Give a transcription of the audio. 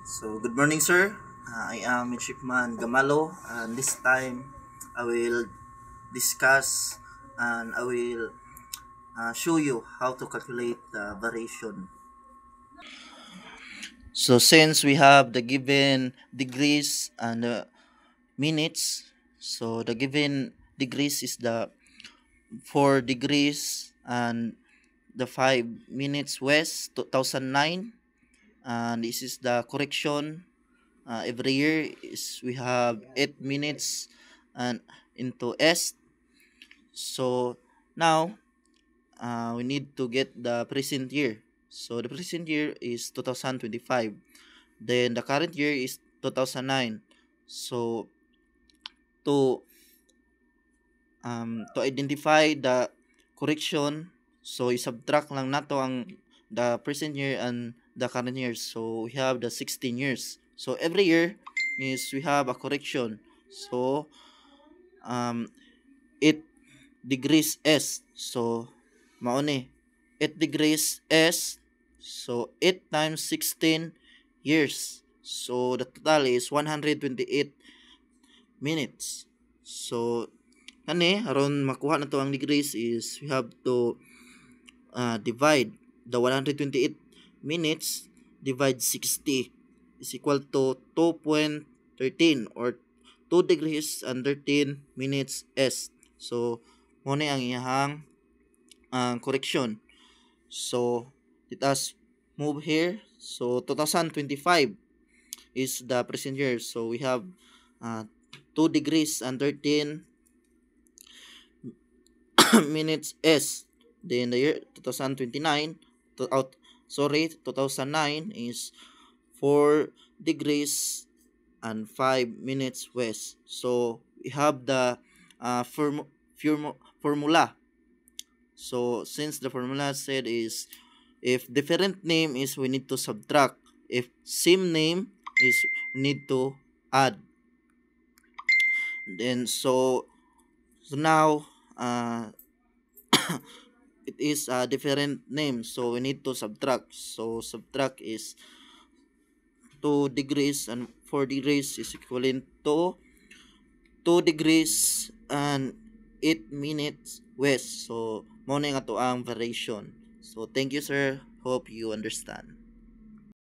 So, good morning, sir. I am Midshipman Gamalo, and this time I will discuss and I will show you how to calculate the variation. So, since we have the given degrees and minutes, so the given degrees is the 4 degrees and the 5 minutes west 2009, and this is the correction. Every year is we have 8 minutes and into S. So now we need to get the present year. So the present year is 2025. Then the current year is 2009. So to identify the correction, so i-subtract lang nato ang the present year and the current year. So we have the 16 years. So every year is we have a correction. So 8 degrees S. So mao ni 8 degrees S. So 8 times 16 years. So the total is 128 minutes. So kani aron makuha na to ang degrees is we have to divide the 128 minutes divide 60 is equal to 2.13 or 2 degrees and 13 minutes S. So mo ni ang iyahang correction. So let us move here. So 2025 is the present year. So we have 2 degrees and 13 minutes S. Then the year 2029 2009 is 4 degrees and 5 minutes west. So we have the formula. So since the formula said is if different name is we need to subtract, if same name is we need to add. Then so now it is a different name, so we need to subtract. So subtract is 2 degrees and 4 degrees is equivalent to 2 degrees and 8 minutes west. So mo na nga to ang variation. So thank you, sir, hope you understand.